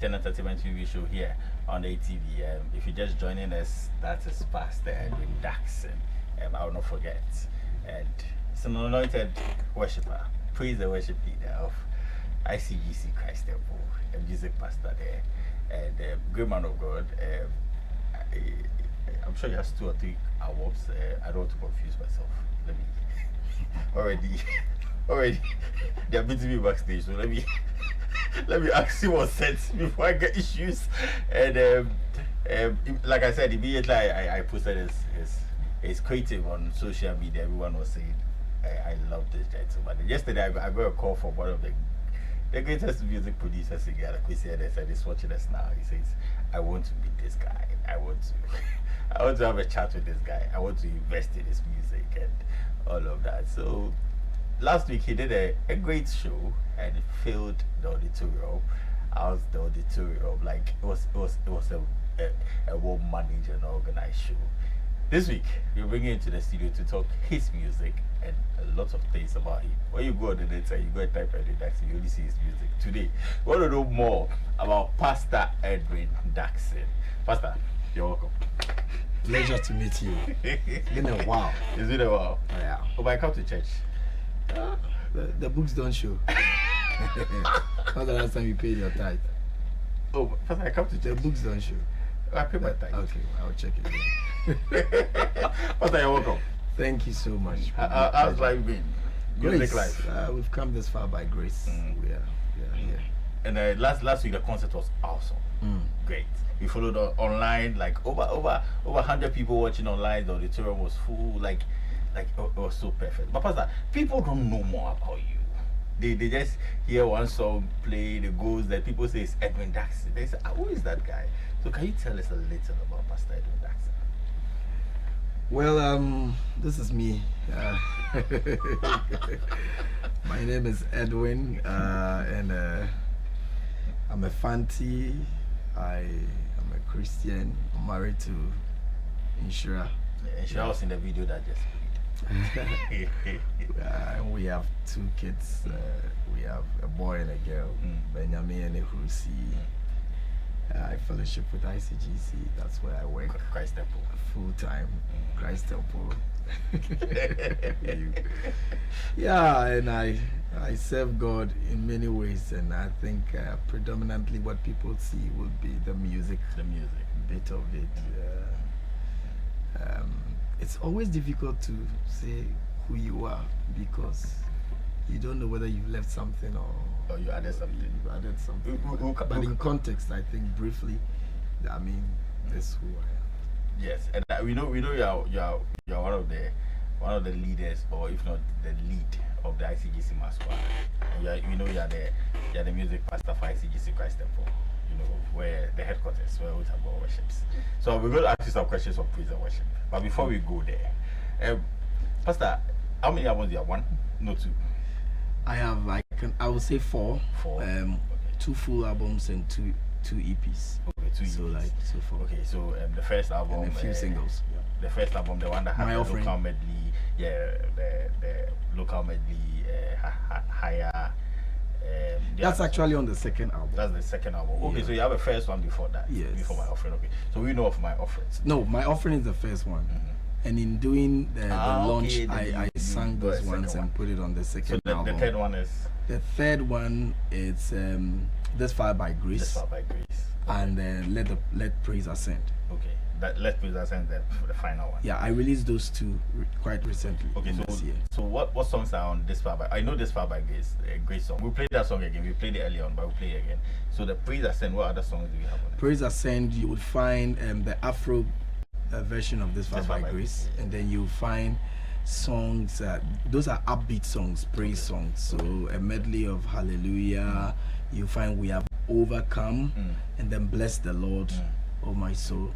10 Entertainment TV show here on ATV. If you're just joining us, that is Pastor Edwin Dadson. I will not forget. And it's an anointed worshiper. Praise the worship leader of ICGC Christ Temple, a music pastor there, and great man of God. I'm sure he has 2 or 3 awards. I don't want to confuse myself. Let me already they are beating me backstage, so let me ask you what's said before I get issues. And like I said, immediately I posted his creative on social media. Everyone was saying I love this gentleman. And yesterday I got a call from one of the greatest music producers in Ghana, and he's watching us now. He says, I want to meet this guy. I want to have a chat with this guy. I want to invest in his music and all of that. So last week he did a great show and it filled the auditorium. I was the auditorium. Like it was a well managed and organized show. This week we're bringing him to the studio to talk his music and a lot of things about him. When you go on the net and you go and type Edwin Dadson, you only see his music. Today we want to know more about Pastor Edwin Dadson. Pastor, you're welcome. Pleasure to meet you. It's been a while. It's been a while. Yeah. Oh, but I come to church. The books don't show. When's the last time you paid your tithe? Oh, Pastor, I come to church. The books don't show. I pay my tithe. Okay, I'll check it. Pastor, you're welcome. Thank you so much. How's life been? Grace. Life. We've come this far by grace. We are here. And last week the concert was awesome. Great. We followed online, like over 100 people watching online. The auditorium was full. Like it was so perfect. But Pastor, people don't know more about you. They just hear one song play, the goes that people say it's Edwin Dadson. They say, who is that guy? So can you tell us a little about Pastor Edwin Dadson? Well, this is me. My name is Edwin, and I'm a Fanti. I am a Christian. I'm married to Inshira. Yeah, Inshira was in the video that just played. We have 2 kids. We have a boy and a girl, Benjamin and Ehrusi. I fellowship with ICGC. That's where I work. Christ Temple. Full time. Christ Temple. Yeah, and I serve God in many ways, and I think predominantly what people see will be the music. Bit of it. It's always difficult to say who you are because you don't know whether you've left something or you added something. But in context, I think briefly, I mean, that's who I am. Yes, and we know you're one of the leaders, or if not the lead of the ICGC Masquerade. And you're the music pastor for ICGC Christ Temple. Where the headquarters, where we have our worships. So we're going to ask you some questions on praise and worship. But before we go there, Pastor, how many albums do you have? 1? No, 2. I have I would say 4. 4. Okay. 2 full albums and 2 EPs. Okay, 2 so EPs. So 4. Okay, so the first album and a few singles. The first album, the one that had the local medley, the local medley, higher. That's actually on the second album. That's the second album. Okay, so you have a first one before that. Yes. Before My Offering. Okay, so we know of My Offering. No, My Offering is the first one. And in doing the launch, I sang those ones and put it on the second album. The third one is? The third one is This Fire by Grace. This Fire by Grace. And Let Praise Ascend. Okay, Let Praise Ascend for the final one. Yeah, I released those 2 quite recently. Okay, this year. So what songs are on This Fire by? I know This Fire by Grace, a great song. We'll play that song again. We played it earlier on, but we'll play it again. So the Praise Ascend, what other songs do you have on it? Praise Ascend, you would find the Afro version of This Fire by Grace, and then you'll find songs. Those are upbeat songs, praise songs. So a medley of Hallelujah. You find We Have Overcome, and then Bless the Lord, oh my soul.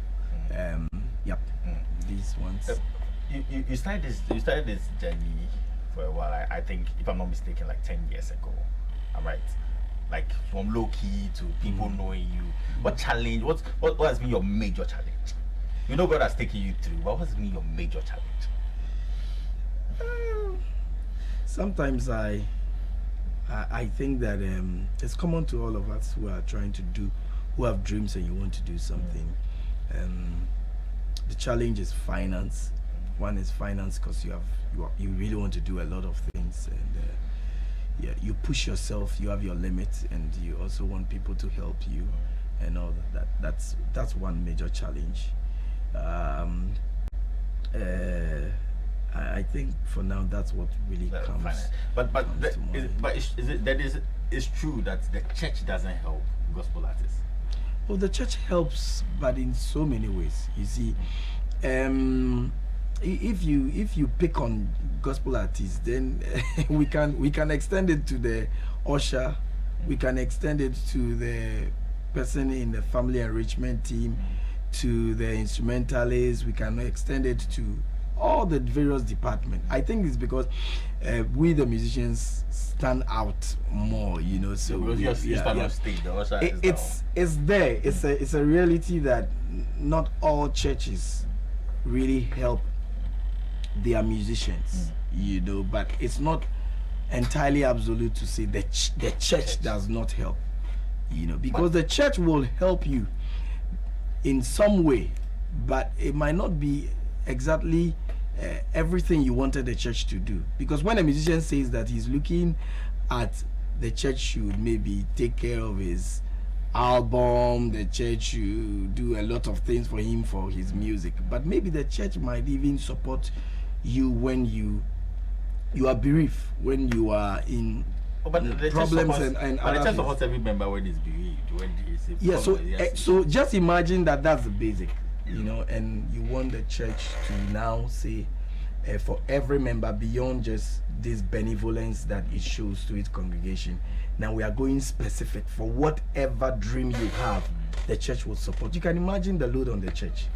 These ones. You started this journey for a while. I think, if I'm not mistaken, like 10 years ago. I'm right. Like from low key to people knowing you. What challenge? What has been your major challenge? God has taken you through. What has been your major challenge? Sometimes I think that it's common to all of us who are trying to do who have dreams and you want to do something. The challenge is finance. One is finance because you really want to do a lot of things, and you push yourself. You have your limits, and you also want people to help you, and all that. That's one major challenge. I think for now that's what really comes. It's true that the church doesn't help gospel artists. Well, the church helps, but in so many ways. You see, if you pick on gospel artists, then we can extend it to the usher, we can extend it to the person in the family enrichment team, to the instrumentalists, we can extend it to all the various departments. I think it's because we the musicians stand out more, you know. So you stand on stage, the usher it's there. It's a reality that not all churches really help their musicians, you know. But it's not entirely absolute to say that the church does not help, you know, because the church will help you in some way, but it might not be exactly everything you wanted the church to do. Because when a musician says that he's looking at the church should maybe take care of his album, the church should do a lot of things for him for his music, but maybe the church might even support you when you are bereaved, when you are in problems and but the church supports every member when he's bereaved, when he's so just imagine that's the basic, you know, and you want the church to now say for every member, beyond just this benevolence that it shows to its congregation, now we are going specific for whatever dream you have, the church will support. You can imagine the load on the church.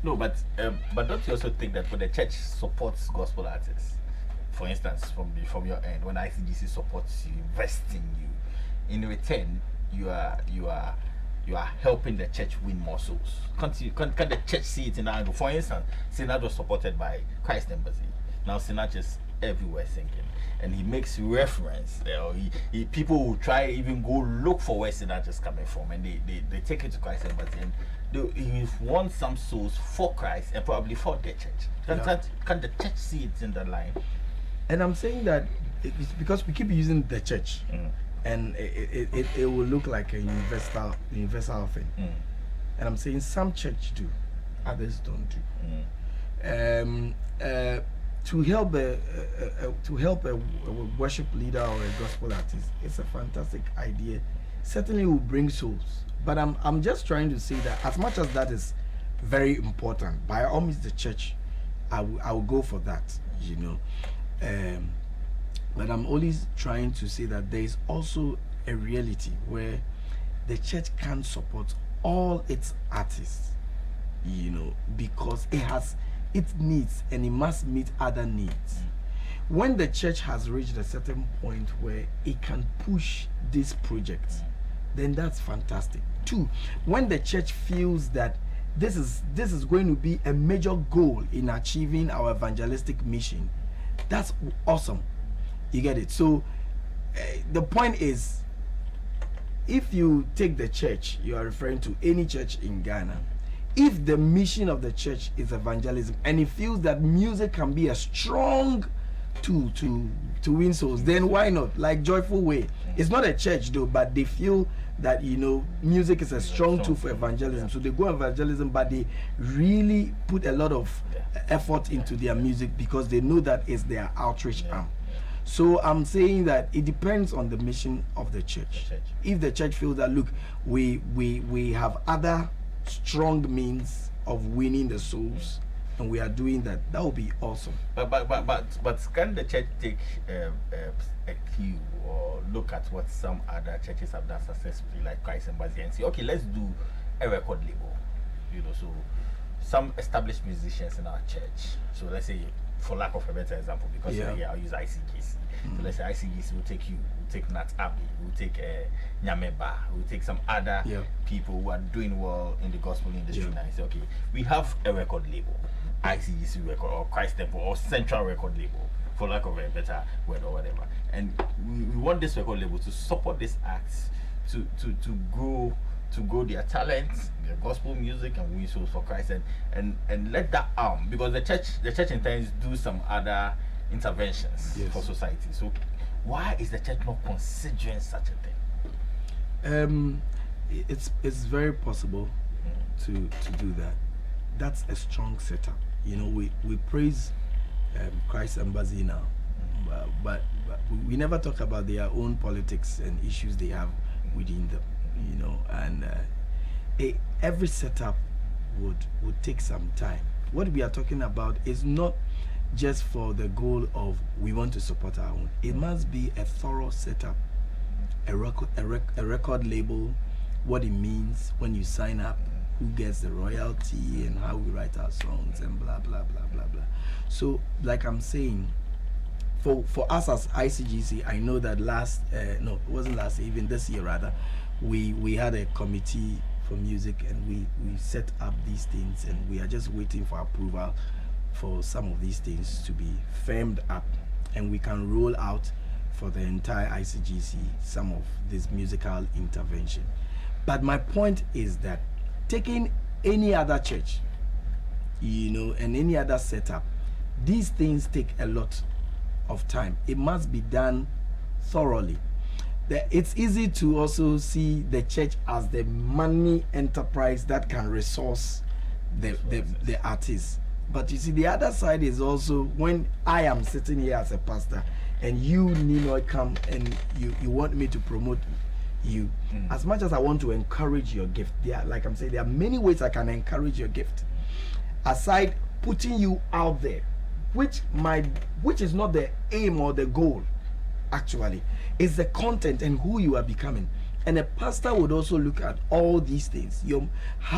No, but don't you also think that when the church supports gospel artists, for instance, from your end, when ICGC supports you, invests in you, in return, you are helping the church win more souls? Can the church see it in that angle? For instance, Sinach was supported by Christ Embassy. Now Sinach is everywhere singing, and he makes reference. People will try even go look for where Sinach is coming from, and they take it to Christ Embassy, and he wants some souls for Christ and probably for their church. Can the church see it in the line? And I'm saying that it's because we keep using the church, and it will look like a universal thing. And I'm saying some church do, others don't do. To help a worship leader or a gospel artist, it's a fantastic idea. Certainly will bring souls. But I'm just trying to say that as much as that is very important, by all means the church, I will go for that, you know. But I'm always trying to say that there is also a reality where the church can't support all its artists, you know, because it needs and it must meet other needs. When the church has reached a certain point where it can push this project, then that's fantastic. Two, when the church feels that this is going to be a major goal in achieving our evangelistic mission, that's awesome. You get it? So the point is, if you take the church, you are referring to any church in Ghana, if the mission of the church is evangelism and it feels that music can be a strong tool to win souls, then why not? Like Joyful Way, it's not a church though, but they feel that, you know, music is a strong tool for evangelism, so they go evangelism, but they really put a lot of effort into their music because they know that it's their outreach arm. So I'm saying that it depends on the mission of the church. If the church feels that, look, we have other strong means of winning the souls, and we are doing that, that would be awesome. But can the church take a cue or look at what some other churches have done successfully, like Christ Embassy, and say, okay, let's do a record label, you know? So some established musicians in our church, so let's say, for lack of a better example, because I'll use ICGC. So let's say ICGC will take you, will take Nat Abbey, will take Nyameba, will take some other people who are doing well in the gospel industry, and say, okay, we have a record label, ICGC record, or Christ Temple, or Central record label, for lack of a better word or whatever. And we want this record label to support these acts to grow, to grow their talents, their gospel music, and win souls for Christ, and let that because the church intends do some other interventions for society. So why is the church not considering such a thing? It's very possible to do that. That's a strong setup. You know, we praise Christ Embassy now, but we never talk about their own politics and issues they have within them. You know, and every setup would take some time. What we are talking about is not just for the goal of we want to support our own. It must be a thorough setup, a record label, what it means when you sign up, who gets the royalty, and how we write our songs, and blah blah blah blah blah. So, like I'm saying, for us as ICGC, I know that it wasn't last year, even this year rather, we had a committee for music, and we set up these things, and we are just waiting for approval for some of these things to be firmed up, and we can roll out for the entire ICGC some of this musical intervention. But my point is that taking any other church, you know, and any other setup, these things take a lot of time. It must be done thoroughly. It's easy to also see the church as the money enterprise that can resource the artists. But you see, the other side is also when I am sitting here as a pastor and you, Nino, come and you want me to promote you. As much as I want to encourage your gift, like I'm saying, there are many ways I can encourage your gift. Aside putting you out there, which is not the aim or the goal, actually. It's the content and who you are becoming. And a pastor would also look at all these things.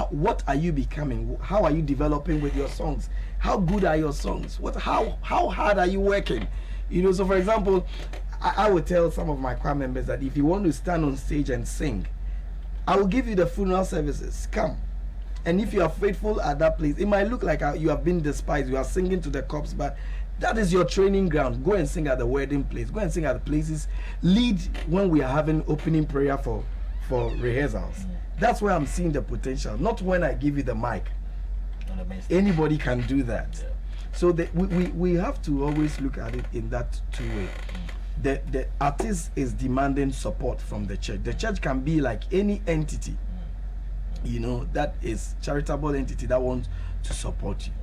What are you becoming? How are you developing with your songs? How good are your songs? How hard are you working? You know, so for example, I would tell some of my choir members that if you want to stand on stage and sing, I will give you the funeral services. Come. And if you are faithful at that place, it might look like you have been despised. You are singing to the corpse, but that is your training ground. Go and sing at the wedding place. Go and sing at the places. Lead when we are having opening prayer for rehearsals. That's where I'm seeing the potential. Not when I give you the mic. Anybody can do that. Yeah. So we have to always look at it in that two way. The artist is demanding support from the church. The church can be like any entity, you know, that is charitable entity that wants to support you.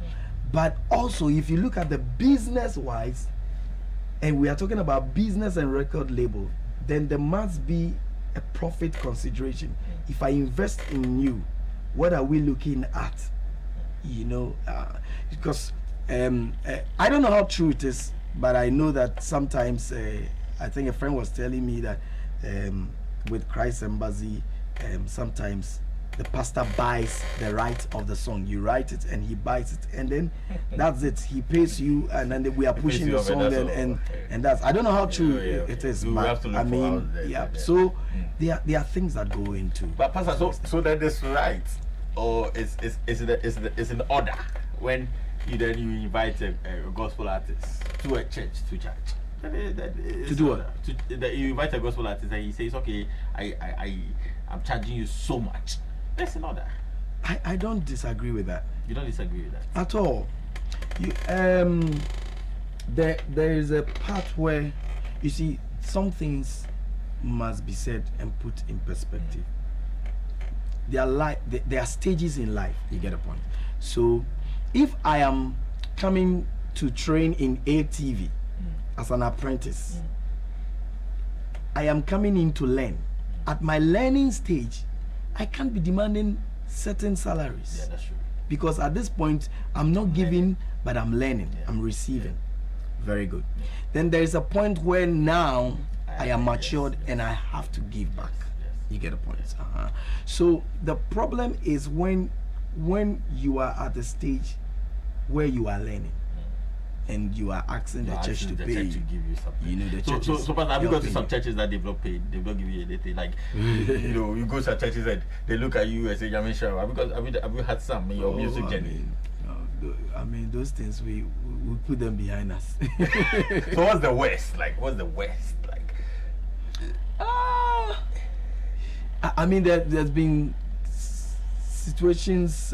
But also, if you look at the business wise, and we are talking about business and record label, then there must be a profit consideration. If I invest in you, what are we looking at? You know, because I don't know how true it is, but I know that sometimes I think a friend was telling me that with Christ Embassy, sometimes the pastor buys the right of the song. You write it and he buys it, and then that's it. He pays you, and then we are pushing the song, and that's, I don't know how true it is, but I mean, so there are things that go into. But pastor, so that is right, or is in order when you invite a gospel artist to a church to church. To do what? You invite a gospel artist and he says, okay, I'm charging you so much. That's in order. I don't disagree with that. You don't disagree with that at all. There is a part where you see some things must be said and put in perspective. There are stages in life. You get a point. So if I am coming to train in ATV as an apprentice, I am coming in to learn. At my learning stage, I can't be demanding certain salaries. Yeah, that's true. Because at this point, I'm not giving, but I'm learning. Yeah. I'm receiving. Yeah. Very good. Yeah. Then there is a point where now I am matured and I have to give back. Yes. You get a point. So the problem is when you are at the stage where you are learning, and you are asking the church to pay church to give you something. You know, the church. So have you got to some churches that they've not paid? They've not given you anything. Like, you know, you go to some churches and they look at you and say, "Yamin Shah, have you had some in your music journey?" I mean, those things we put them behind us. So what's the worst? Like, what's the worst? Like, I mean, there's been situations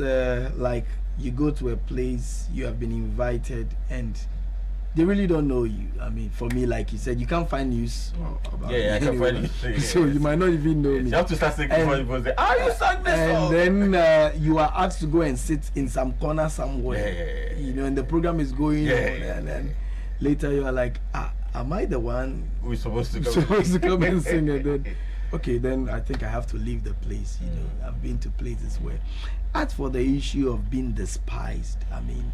like you go to a place, you have been invited, and they really don't know you. I mean, for me, like you said, you can't find news about me. I can find you. So you might not even know me. You have to start singing before people say, you sang this song. And then you are asked to go and sit in some corner somewhere. You know, and the program is going on, and then later you are like, am I the one who's supposed to come and sing? And then, okay, then I think I have to leave the place. You know, I've been to places where, as for the issue of being despised, I mean,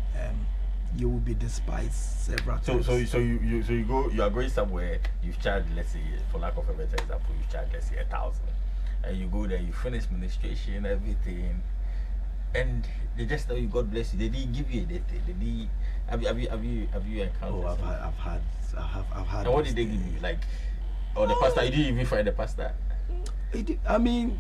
you will be despised several times. So you are going somewhere, you've charged, let's say, for lack of a better example, you've charged, let's say, 1,000, and you go there, you finish ministration, everything, and they just tell you God bless you. They didn't give you anything. Have you encountered? Oh, I've had. And what did they give you? Like, or the pastor? You didn't even find the pastor. I mean,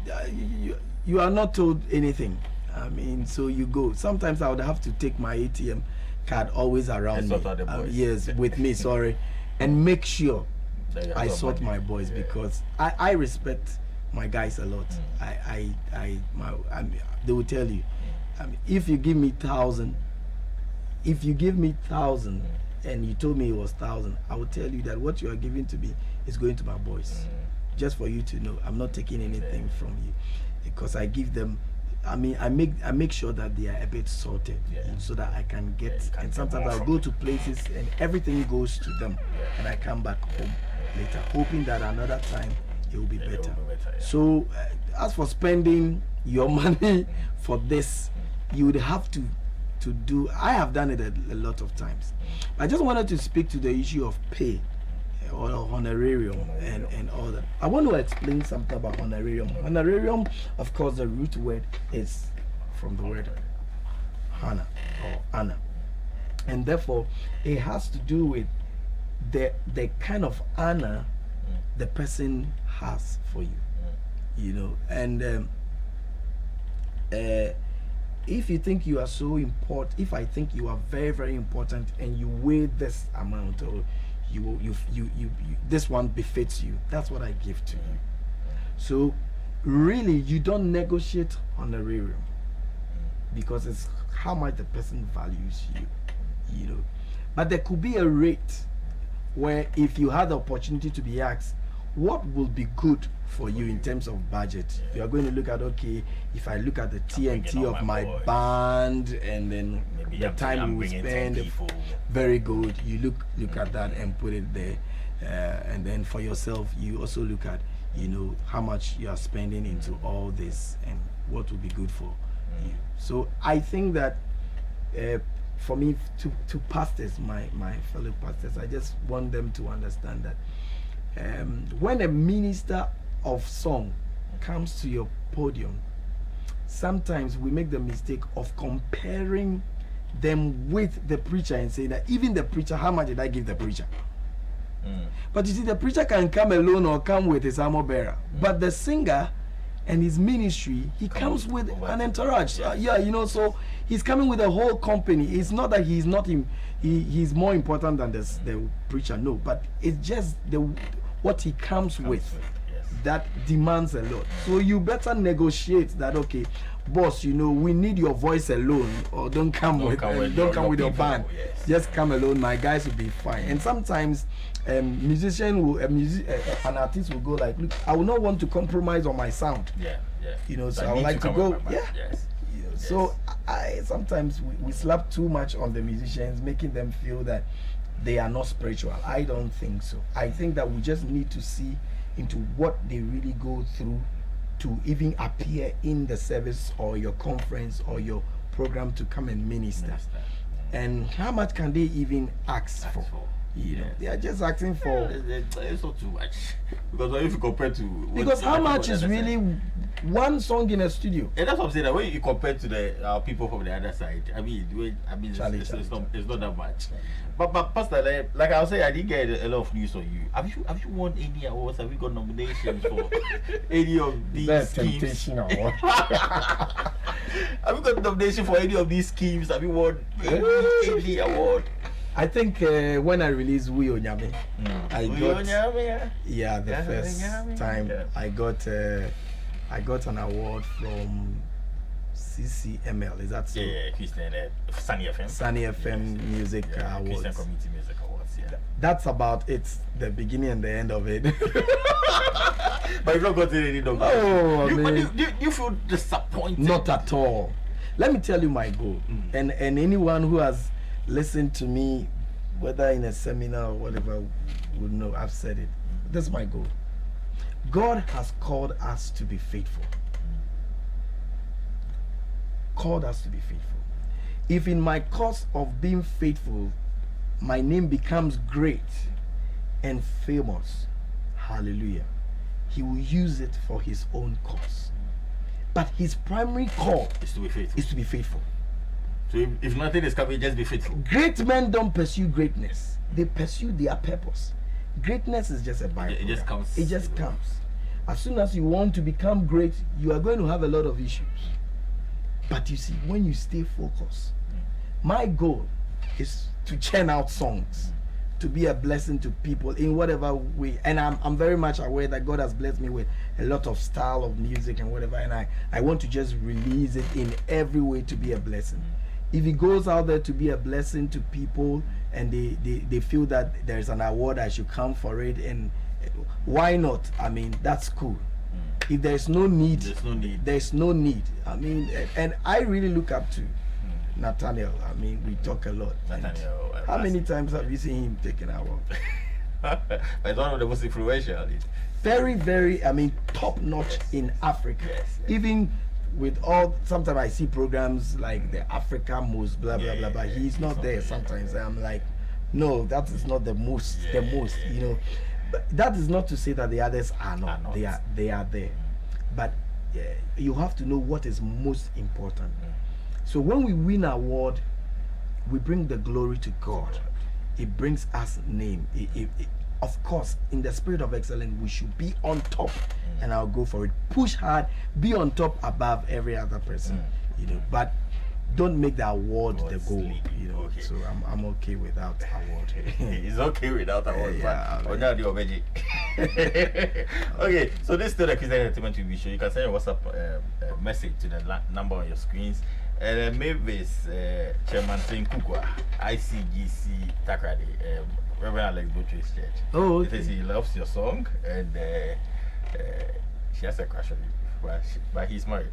you are not told anything. I mean, so you go. Sometimes I would have to take my ATM card always around me. Yes, with me. Sorry, and make sure I sort my boys because I respect my guys a lot. They will tell you. I mean, if you give me 1,000, and you told me it was 1,000, I will tell you that what you are giving to me is going to my boys. Just for you to know, I'm not taking anything from you, because I give them. I mean, I make sure that they are a bit sorted, so that I can get. And sometimes I go to places and everything goes to them, and I come back home later, hoping that another time it will be better. So, as for spending your money for this, you would have to do. I have done it a lot of times. I just wanted to speak to the issue of pay or honorarium and all that. I want to explain something about honorarium. Honorarium, of course, the root word is from the word Hannah or Anna, and therefore it has to do with the kind of honor the person has for you, you know. And if you think you are so important, if I think you are very, very important, and you weigh this amount, or you this one befits you, that's what I give to you. So really, you don't negotiate honorarium, because it's how much the person values you, you know. But there could be a rate where, if you had the opportunity to be asked, what will be good for you in terms of budget, you are going to look at, okay, if I look at the TNT of my band, and then maybe the time we spend, very good, you look at that and put it there. And then for yourself, you also look at, you know, how much you are spending into all this and what will be good for you. So I think that for me, to pastors, my fellow pastors, I just want them to understand that when a minister of song comes to your podium, sometimes we make the mistake of comparing them with the preacher and saying that even the preacher, how much did I give the preacher? But you see, the preacher can come alone or come with his armor bearer, but the singer and his ministry, he comes with an entourage. You know, so he's coming with a whole company. It's not that he's not him, he's more important than the preacher, no, but it's just what he comes with that demands a lot. So you better negotiate that, okay, boss, you know, we need your voice alone, or don't come with your band. Just come alone, my guys will be fine. And sometimes an artist will go like, look, I will not want to compromise on my sound. You know, so I would like to go. You know, so I sometimes we slap too much on the musicians, making them feel that they are not spiritual. I don't think so. I think that we just need to see into what they really go through to even appear in the service or your conference or your program to come and minister. And how much can they even ask for? You know, they are just asking for. It's not too much, because if you compare to, because how much is really one song in a studio? And that's what I'm saying. That when you compare to the people from the other side, I mean, it's not that much. But Pastor, like I was saying, I didn't get a lot of news on you. Have you won any awards? Have you got nominations for any of these schemes? Award. Have you got nomination for any of these schemes? Have you won any award? I think when I released We Onyame, the first time I got an award from CCML, is that so? Yeah, Christian Sunny FM. Sunny FM Music Awards. Christian Community Music Awards. Yeah. That's about it. The beginning and the end of it. But you've not got any number. Oh, you feel disappointed? Not at all. Let me tell you my goal. And anyone who has listened to me, whether in a seminar or whatever, would know I've said it. That's my goal. God has called us to be faithful. Called us to be faithful. If in my course of being faithful, my name becomes great and famous, hallelujah, he will use it for his own cause. But his primary call is to be faithful. Is to be faithful. So if nothing is coming, just be faithful. Great men don't pursue greatness. They pursue their purpose. Greatness is just a byproduct. It just comes. It just comes. As soon as you want to become great, you are going to have a lot of issues. But you see, when you stay focused, my goal is to churn out songs, to be a blessing to people in whatever way. And I'm very much aware that God has blessed me with a lot of style of music and whatever, and I want to just release it in every way to be a blessing. If it goes out there to be a blessing to people and they feel that there's an award, I should come for it, and why not? I mean, that's cool. If there's no need, there's no need. I mean, and I really look up to Nathaniel. I mean, we talk a lot. Nathaniel, how many times have you seen him taking our award? It's one of the most influential. Very, very, I mean, top notch in Africa. Yes. Even with all, sometimes I see programs like the Africa most, blah, blah, blah, but he's not there sometimes. I'm like, no, that is not the most, you know. But that is not to say that the others are not. They are there. But you have to know what is most important. So when we win an award, we bring the glory to God. It brings us name. Of course, in the spirit of excellence, we should be on top, and I'll go for it. Push hard, be on top above every other person, you know. But don't make the award the goal, you know. Okay. So I'm okay without award. He's okay without award. Yeah, Okay, so this is still the Christian Entertainment TV show. You can send your WhatsApp message to the number on your screens. And maybe it's Chairman Saint Kukwa, ICGC Takrady, Reverend Alex Butcher's church. Oh, okay. He says he loves your song, and she has a crush on you, but he's married.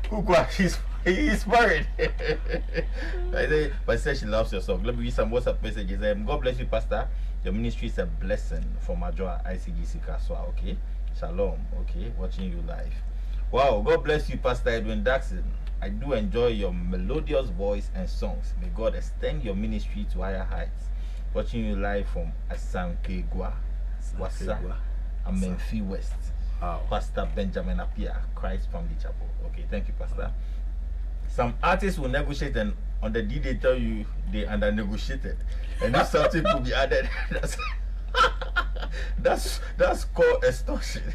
Kukwa, he's married. But says she loves your song. Let me read some WhatsApp messages. God bless you, Pastor. Your ministry is a blessing for Major ICGC Kaswa. Okay, Shalom. Okay, watching you live. Wow, God bless you, Pastor Edwin Dadson. I do enjoy your melodious voice and songs. May God extend your ministry to higher heights. Watching you live from Asankegwa, Wasa, Amenfi West. Wow. Pastor Benjamin Apia, Christ Family Chapel. Okay, thank you, Pastor. Some artists will negotiate, and on the day they tell you they under negotiated, and if something could be added, that's called extortion.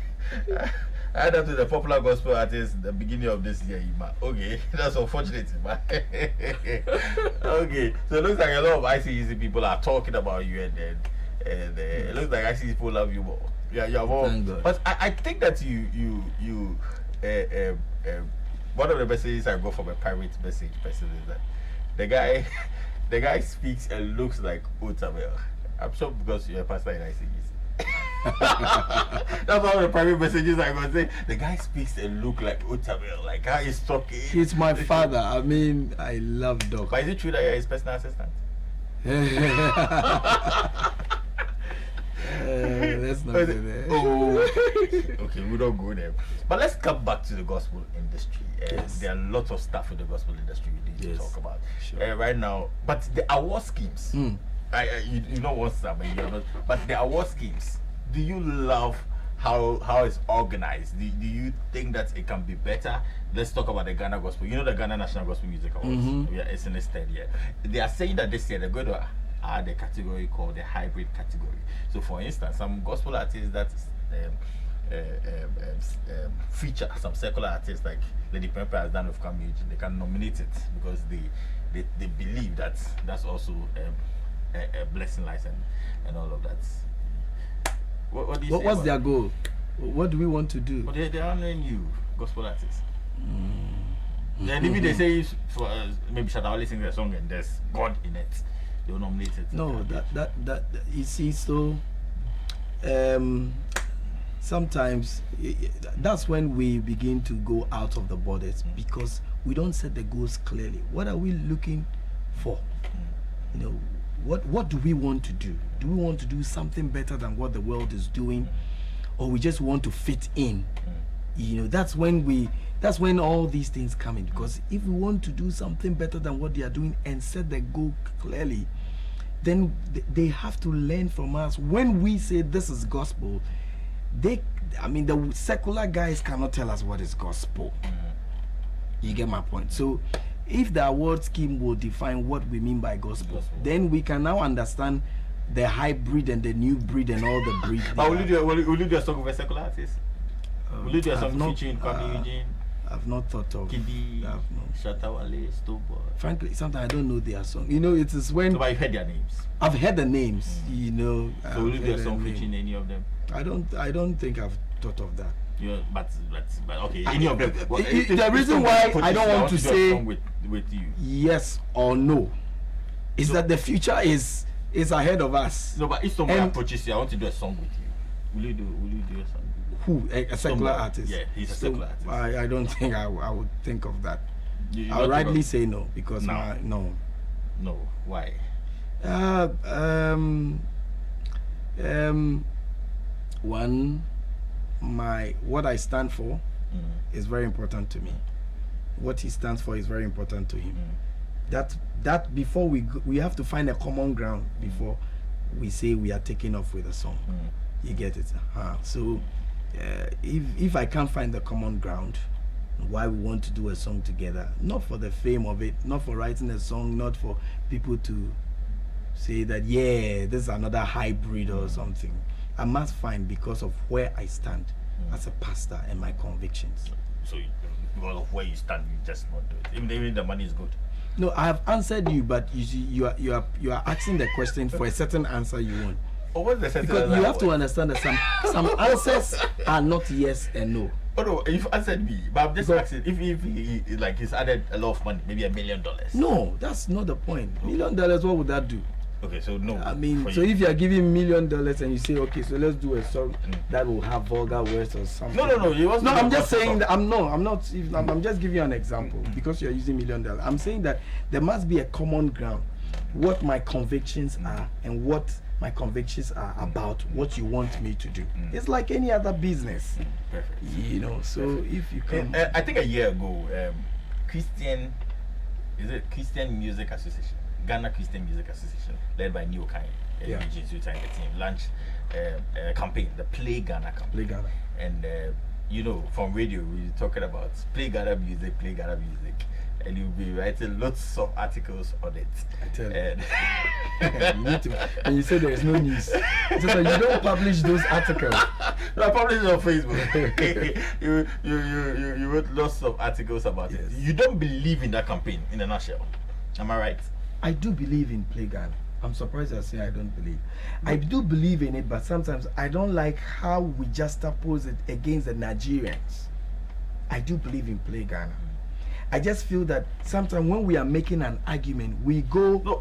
I added to the popular gospel artist the beginning of this year, Ima. Okay, that's unfortunate, Ima. Okay, so it looks like a lot of ICEC people are talking about you, and it looks like ICEC people love you more. Yeah, you're more. But I think that you one of the messages I got from a private message person is that the guy speaks and looks like Otabel. I'm sure because you're a pastor in ICEC. That's one of the private messages I got. Say the guy speaks and look like Otabel, like how he's talking. He's my father. I mean, I love dog. But is it true that you're his personal assistant? Let's not go there. Oh, okay, we don't go there. But let's come back to the gospel industry. Yes. There are lots of stuff in the gospel industry we need to talk about right now. But the award schemes, you know what's up, but the award schemes, do you love how it's organized? Do you think that it can be better? Let's talk about the Ghana Gospel. You know the Ghana National Gospel Music Awards. Yeah, it's in its third year. They are saying that this year they're going to add a category called the hybrid category. So, for instance, some gospel artists that feature some secular artists like Lady Pemper has done with Camille, they can nominate it because they believe that that's also a blessing license and all of that. What do you say? What's their goal? What do we want to do? Well, they're honoring you, gospel artists. And even they say for maybe Shatawale sings a song and there's God in it, they'll nominate it. No, that you see, so sometimes that's when we begin to go out of the borders because we don't set the goals clearly. What are we looking for? You know, what do we want to do? Do we want to do something better than what the world is doing, or we just want to fit in? You know, that's when all these things come in. Because if we want to do something better than what they are doing and set the goal clearly, then they have to learn from us. When we say this is gospel, the secular guys cannot tell us what is gospel. You get my point? So if the award scheme will define what we mean by gospel, then we can now understand the hybrid and the new breed and all the breed. But will you do a song with a secular artist? Will you do a song featuring Kwame Eugene? I've not thought of Kidi, Shatawale, Stowboy. Frankly, sometimes I don't know their song. You know, it is when. So, but you've heard their names. I've heard the names. You know. So will you do a song featuring any of them? I don't think I've thought of that. Yeah, but okay, any of them. The reason why I don't want to say with you, yes or no, is that the future is ahead of us. No, but if someone approaches you, I want to do a song with you. Will you do a song? Who? A secular artist? Yeah, he's a secular artist. I don't think I would think of that. I'll rightly say no because no. No, why? One, what I stand for is very important to me. What he stands for is very important to him. That before we have to find a common ground before we say we are taking off with a song. You get it? So if I can't find the common ground, why we want to do a song together, not for the fame of it, not for writing a song, not for people to say that this is another hybrid or something. I must find because of where I stand as a pastor and my convictions. So because of where you stand, you just not do it. Even the money is good. No, I have answered you, but you see, you are asking the question for a certain answer you want. Oh, what's the certain because answer? You have to understand that some answers are not yes and no. Oh no, you've answered me, but I'm just asking if he like he's added a lot of money, maybe $1 million. No, that's not the point. $1 million, what would that do? Okay, so no. I mean, so if you are giving $1 million and you say, okay, so let's do a song that will have vulgar words or something. No. I'm just saying that I'm just giving you an example because you're using $1 million. I'm saying that there must be a common ground. What my convictions are and what my convictions are about what you want me to do. It's like any other business. Perfect. You know, so if you come. I think a year ago, Christian Music Association, Ghana Christian Music Association, led by Neo Kind and Eugene Zuta and the team, launched a campaign, the Play Ghana campaign. Play Ghana. And you know, from radio, we're talking about Play Ghana music, and you'll be writing lots of articles on it. I tell you. You need to, and you say there is no news. So you don't publish those articles. No, I publish it on Facebook. you wrote lots of articles about it. You don't believe in that campaign, in a nutshell. Am I right? I do believe in Play Ghana. I'm surprised I say I don't believe. I do believe in it, but sometimes I don't like how we juxtapose it against the Nigerians. I do believe in Play Ghana. I just feel that sometimes when we are making an argument, we go. No,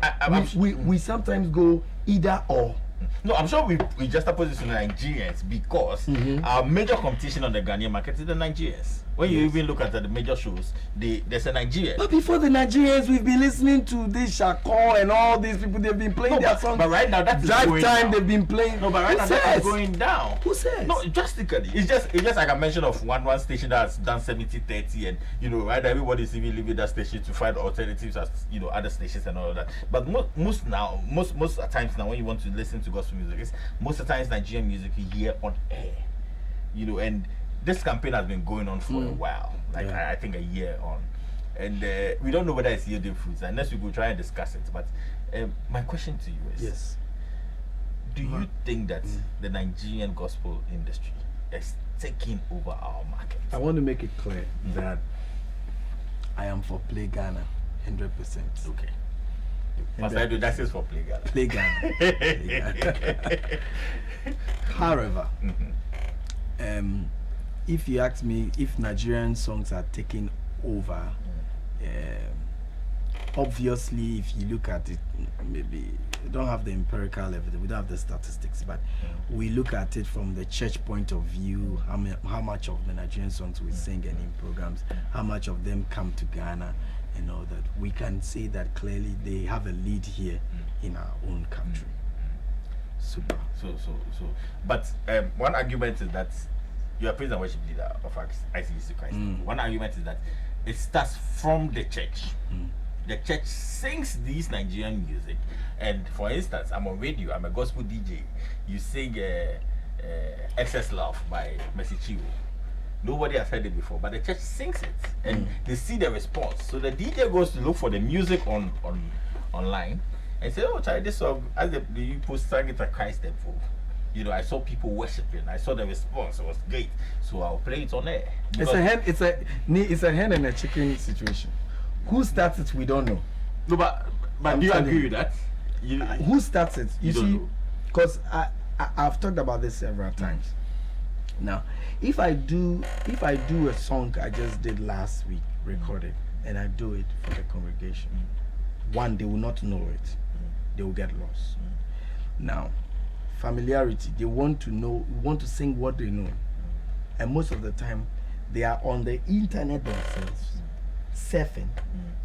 we sometimes go either or. No, I'm sure we just oppose it to the Nigerians because our major competition on the Ghanaian market is the Nigerians. When you even look at the major shows, there's a Nigerian. But before the Nigerians, we've been listening to this Shako and all these people. They've been playing their songs. But right now, that's Drive going Time. down. They've been playing. No, but right now that's going down. Who says? No, drastically. It's just like I mentioned of one station that's done 70-30, and you know, right now everybody's even leaving that station to find alternatives as other stations and all of that. But most times now, when you want to listen to gospel music, most of the times Nigerian music you hear on air, and this campaign has been going on for a while, I think a year on, and we don't know whether it's yielding fruits unless we go try and discuss it. But my question to you is, yes, do you think that the Nigerian gospel industry is taking over our market? I want to make it clear that I am for Play Ghana 100%. Okay. Pastor, that is for Play Ghana. Play Ghana. However, if you ask me if Nigerian songs are taking over, obviously, if you look at it, maybe we don't have the empirical evidence, we don't have the statistics, but we look at it from the church point of view, how much of the Nigerian songs we sing and in programs, how much of them come to Ghana and all that. We can say that clearly they have a lead here in our own country. Super. So. But one argument is that you are praise and worship leader of ICGC Christ. One argument is that it starts from the church. The church sings these Nigerian music, and for instance, I'm on radio, I'm a gospel DJ. You sing Excess Love by Mercy Chiwo. Nobody has heard it before, but the church sings it, and they see the response. So the DJ goes to look for the music online and say, "Oh, try this song." As the people sang it at Christ Temple, you know, I saw people worshiping. I saw the response; it was great. So I'll play it on air. It's a hen and a chicken situation. Who starts it? We don't know. No, but do you agree with that? Who starts it? You see, because I've talked about this several times. Now, if I do a song I just did last week, recorded, and I do it for the congregation, one, they will not know it. They will get lost. Now, familiarity. They want to sing what they know, and most of the time, they are on the internet themselves, surfing,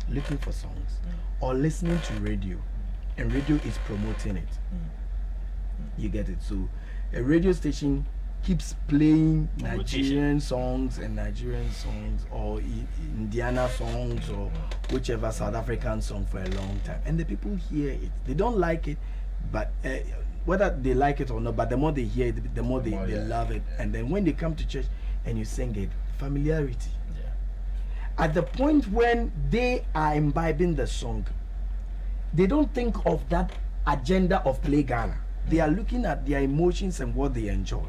looking for songs, or listening to radio, and radio is promoting it. You get it? So a radio station keeps playing Nigerian songs and Nigerian songs, or Indiana songs, or whichever South African song for a long time, and the people hear it. They don't like it, but whether they like it or not, but the more they hear it, the more they love it. And then when they come to church and you sing it, familiarity. At the point when they are imbibing the song, they don't think of that agenda of Play Ghana. They are looking at their emotions and what they enjoy.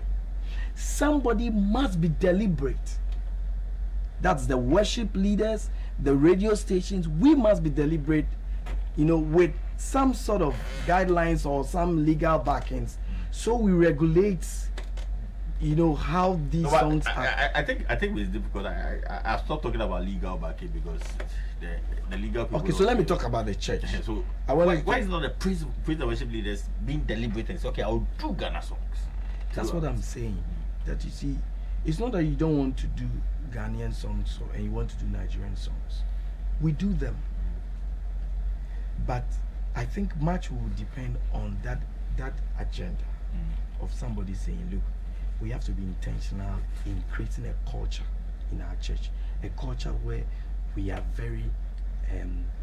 Somebody must be deliberate. That's the worship leaders, the radio stations. We must be deliberate, with some sort of guidelines or some legal backings, so we regulate how these songs are. I think it's difficult. I stopped talking about legal backing because the legal people. Okay, so let me talk about the church. So why is not the praise and worship leaders being deliberate and say, okay, I'll do Ghana songs? That's what I'm saying. That you see, it's not that you don't want to do Ghanaian songs and you want to do Nigerian songs. We do them, but I think much will depend on that agenda of somebody saying, look, we have to be intentional in creating a culture in our church, a culture where we are very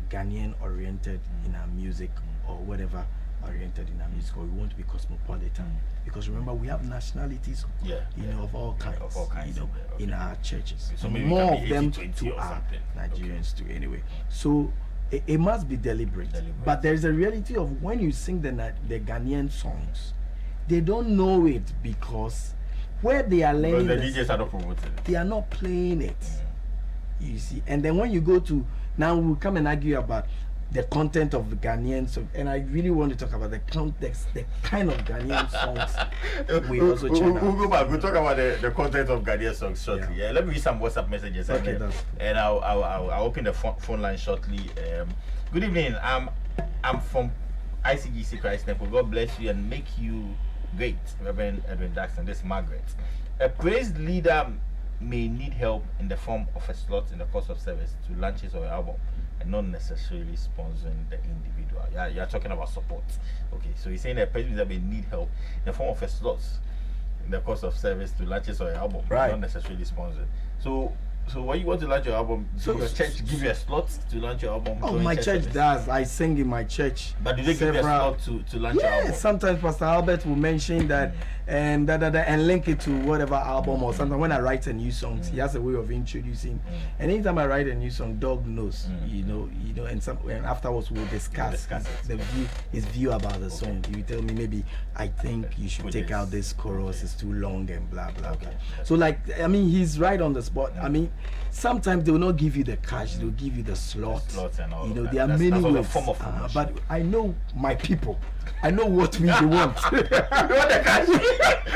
Ghanaian oriented in our music, or whatever oriented in our music, or we want to be cosmopolitan. Because remember, we have nationalities, of all kinds, in our churhes. So more of them to are Nigerians too, anyway. So it must be deliberate. But there's a reality of when you sing the Ghanaian songs, they don't know it because where they are learning, the DJs are not promoting it. They are not playing it. You see, and then when you go to now, we'll come and argue about the content of the Ghanaian song, and I really want to talk about the context, the kind of Ghanaian songs we also check out. We'll go back. We'll talk about the content of Ghanaian songs shortly. Yeah. Let me read some WhatsApp messages, and I'll open the phone line shortly. Good evening. I'm from ICGC Christ Temple. God bless you and make you great, Reverend Edwin Dadson. This is Margaret. A praise leader may need help in the form of a slot in the course of service to launch his or album, and not necessarily sponsoring the individual. You're talking about support. Okay, so he's saying that praise leader may need help in the form of a slot in the course of service to launch his or album, not necessarily sponsored. So when you want to launch your album, so your church give you a slot to launch your album? Oh, my church does. I sing in my church. But do they give you a slot to launch your album? Yes, sometimes Pastor Albert will mention that and and link it to whatever album, or sometimes when I write a new song, he has a way of introducing. And anytime I write a new song, Dog knows, and afterwards we'll discuss his view about the song. He will tell me, maybe I think you should take out this chorus, it's too long and blah blah blah. So he's right on the spot. sometimes they will not give you the cash, they will give you the slots and all. You know, that. there are That's many also a ways. form of promotion. But I know my people. I know what we want. We want the cash.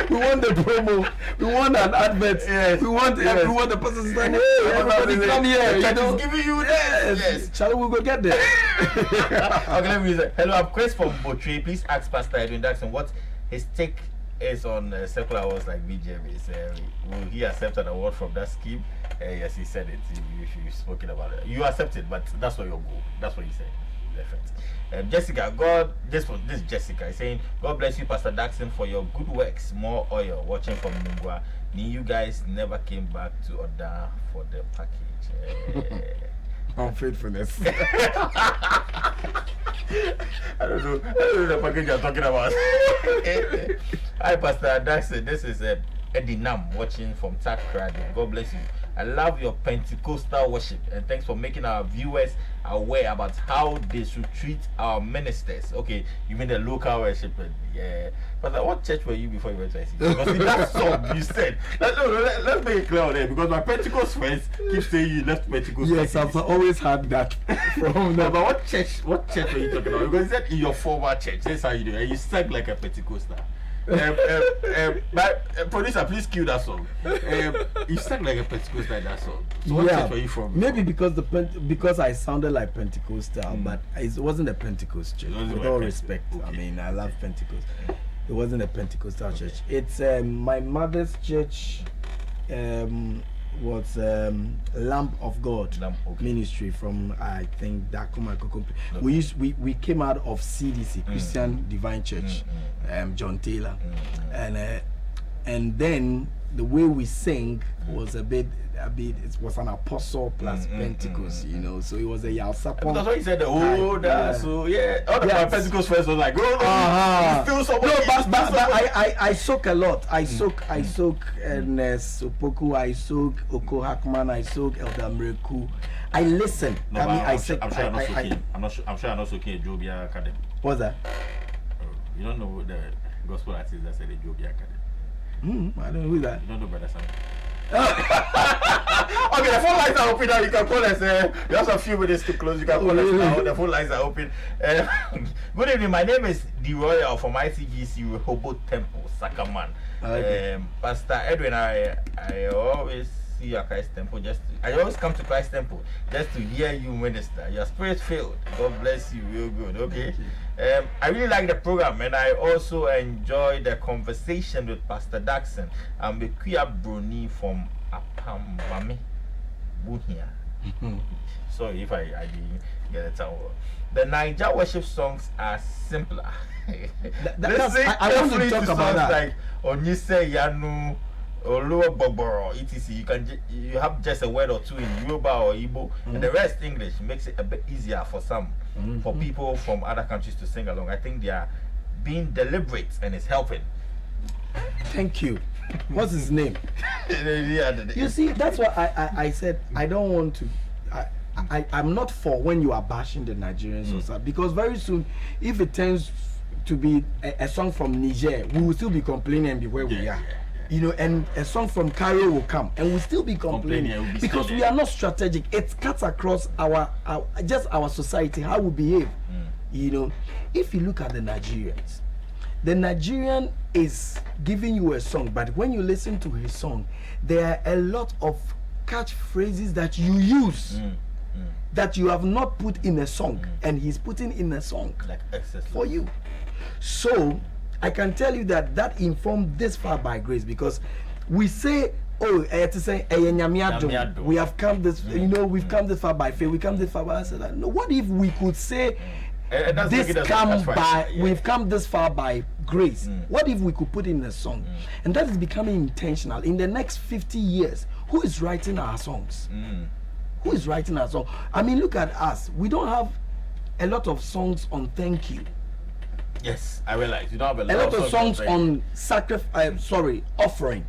We want the promo. We want an advert. Yes. We want Yes. we want the person saying, hey, everybody come here. The You church know? is giving you Yes. this. Shall we go get there? Okay, let me say, hello, I'm Chris from Botry. Please ask Pastor Edwin Dadson what his take is on secular awards like BGMs. Will he accept an award from that scheme? Yes, he said it. You've spoken about it. You accept it, but that's not your goal. That's what he said. Perfect. Jessica, this is Jessica is saying, God bless you, Pastor Dadson, for your good works. More oil. Watching from Nungwa. You guys never came back to order for the package. Unfaithfulness. I don't know the package you're talking about. Hi, Pastor Dadson. This is Eddie Nam watching from Takrady. God bless you. I love your Pentecostal worship, and thanks for making our viewers aware about how they should treat our ministers. Okay, you mean the local worship? Yeah. But what church were you before you went to IC? Because in that song you said, let's make it clear on there, because my Pentecost friends keep saying you left Pentecost. Yes, I've always had that from no, but what church were you talking about? Because you said in your former church, that's how you do it, and you sang like a Pentecostal. Producer, please cue that song. You sang like a Pentecostal in that song. So what church were you from? Maybe because I sounded like Pentecostal, but it wasn't a Pentecost church. With all respect, okay. I mean, I love Pentecost. It wasn't a Pentecostal church. It's my mother's church. Was Lamp of God ministry from, I think, Dakoma. We came out of CDC, Christian Divine Church, John Taylor, and then the way we sing was a bit it was an apostle plus Pentecost, you know, so it was a Yalsapon. That's why he said so yeah, all the Pentecost friends was like, still so much. No, but I soak a lot. I soak and Sopoku, I soak Oko Hakman, I soak Elder Mreku. I listen. No, I'm sure I'm not soaking Jobia Academy. What's that? You don't know the gospel artist that said the Jobia Academy. I don't know who that. You don't know Brother Sam. Okay, the phone lines are open now. You can call us. We have a few minutes to close. You can call us now. The phone lines are open. Good evening. My name is The Royal from ICGC Rehoboth Temple, Sakaman. Okay. Pastor Edwin, I always see you at Christ Temple. I always come to Christ Temple just to hear you minister. Your spirit filled. God bless you. Real good. Okay. I really like the program, and I also enjoy the conversation with Pastor Dadson. I'm a queer Bruni from Apamame, Bunia. Sorry if I didn't get it out. The Niger worship songs are simpler. I want to talk about that. Like Onyise Yanu, Oluwa Boboro, etc. You have just a word or two in Yoruba or Igbo, and the rest English makes it a bit easier for some. For people from other countries to sing along. I think they are being deliberate and it's helping. Thank you. What's his name? You see, that's what I said. I don't want to. I'm not for when you are bashing the Nigerians or something, because very soon, if it turns to be a song from Niger, we will still be complaining and be where we are. You know, and a song from Cairo will come and we'll still be complaining because we are not strategic. It cuts across our society, how we behave. You know, if you look at the Nigerian is giving you a song, but when you listen to his song, there are a lot of catchphrases that you use that you have not put in a song, and he's putting in a song like for you. So I can tell you that informed this far by grace, because we say, we have come this, you know, we've come this far by faith, we come this far by. I said, no, what if we could say we've come this far by grace? What if we could put in a song? And that is becoming intentional. In the next 50 years, who is writing our songs? Who is writing our song? I mean, look at us. We don't have a lot of songs on thank you. Yes, I realize you don't have a lot of songs on offering.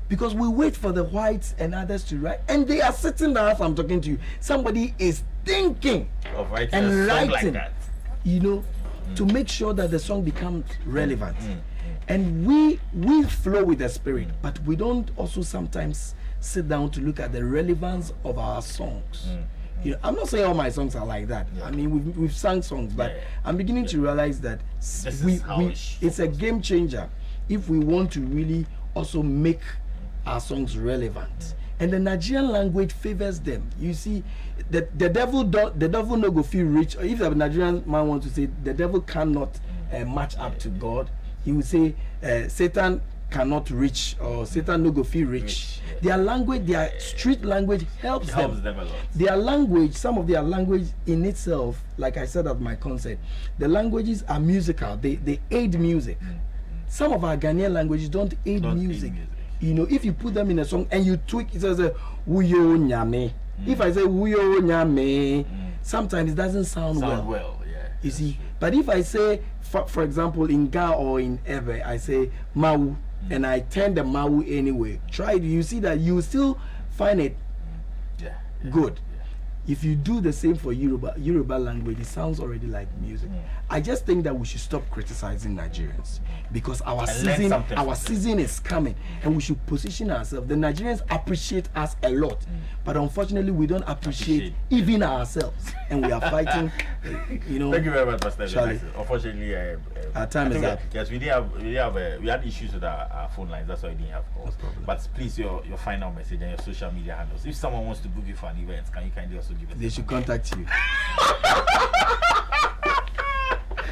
Because we wait for the whites and others to write, and they are sitting there as I'm talking to you. Somebody is thinking of writing and writing like that, you know, to make sure that the song becomes relevant. And we flow with the spirit, but we don't also sometimes sit down to look at the relevance of our songs. You know, I'm not saying all my songs are like that. I mean, we've sung songs, but I'm beginning to realize that it's a game changer if we want to really also make our songs relevant. And the Nigerian language favors them. You see, the devil no go feel rich. Or if the Nigerian man wants to say the devil cannot match up to God, he will say Satan cannot reach, or Satan no go feel rich. Their language, their street language helps them a lot. Their language, some of their language in itself, like I said at my concert, the languages are musical. They aid music. Some of our Ghanaian languages don't aid music. You know, if you put them in a song and you tweak, it says "Wuyo Nyame." If I say "Wuyo Nyame," sometimes it doesn't sound well. You see, but if I say, for example, in Ga or in Ebe, I say "Mau," and I turn the Mau anyway. Try it. You see that you still find it good. If you do the same for Yoruba language, it sounds already like music. I just think that we should stop criticizing Nigerians, because our season is coming, and we should position ourselves. The Nigerians appreciate us a lot, but unfortunately we don't appreciate even ourselves, and we are fighting. You know. Thank you very much, Pastor. Unfortunately, our time is up. Yes, we had issues with our phone lines. That's why we didn't have calls. But please, your final message and your social media handles. If someone wants to book you for an event, can you kindly also give us? They should contact you.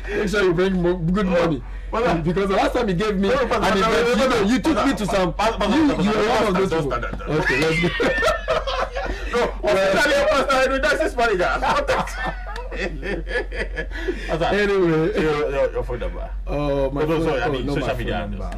Make sure you bring good money. Because the last time you gave me an event, you took me to some. You were one of those people. Okay, let's go. No, that's his manager. Anyway, your phone number. My phone number. I mean, social media handles.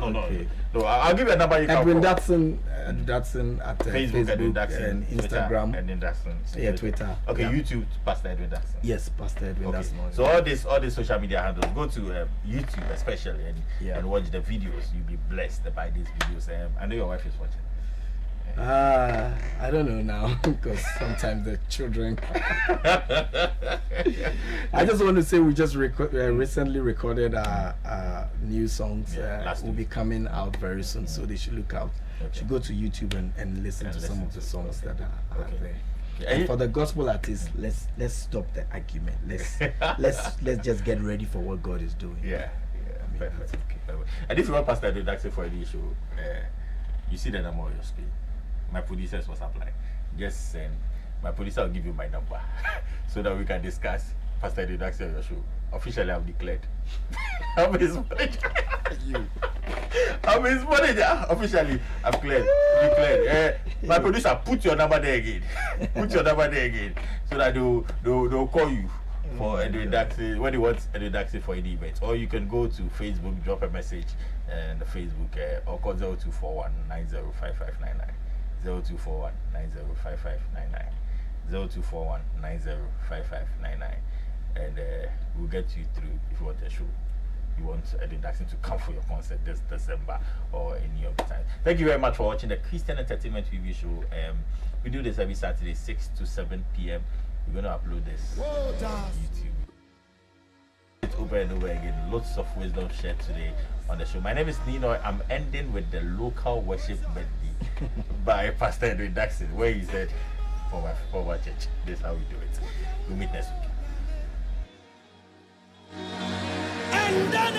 No, I'll give you a number. You can Edwin Dadson at Facebook and Instagram and then Dadson. Twitter. Okay, YouTube, Pastor Edwin Dadson. Yes, Pastor Edwin Dadson. So all these social media handles, go to YouTube especially and watch the videos. You'll be blessed by these videos. I know your wife is watching. I don't know now, because sometimes the children. I just want to say we just recently recorded our new songs. Will be coming out very soon, so they should look out. Should go to YouTube and listen to some of the songs that are there. And for the gospel artists, let's stop the argument. Let's just get ready for what God is doing. Perfect. And if you want Pastor Dadson for any show, you see the number on your screen. My producers was applying. Just send. My producer will give you my number so that we can discuss Pastor Dadson on your show. Officially, I've declared. I'm his manager. I'm his manager. Officially, I've declared. My producer, put your number there again. So that they'll call you for Edwin Dadson when they want Edwin Dadson for any event. Or you can go to Facebook, drop a message and Facebook or call 0241 905599. 0241 905599. 0241 905599. And we'll get you through if you want a show. You want Edwin Dadson to come for your concert this December or any other time. Thank you very much for watching the Christian Entertainment TV show. We do this every Saturday, 6 to 7 p.m. We're going to upload this on YouTube. It's over and over again. Lots of wisdom shared today on the show. My name is Nino. I'm ending with the local worship medley by Pastor Edwin Dadson, where he said, for my church, this is how we do it. We'll meet next week. And then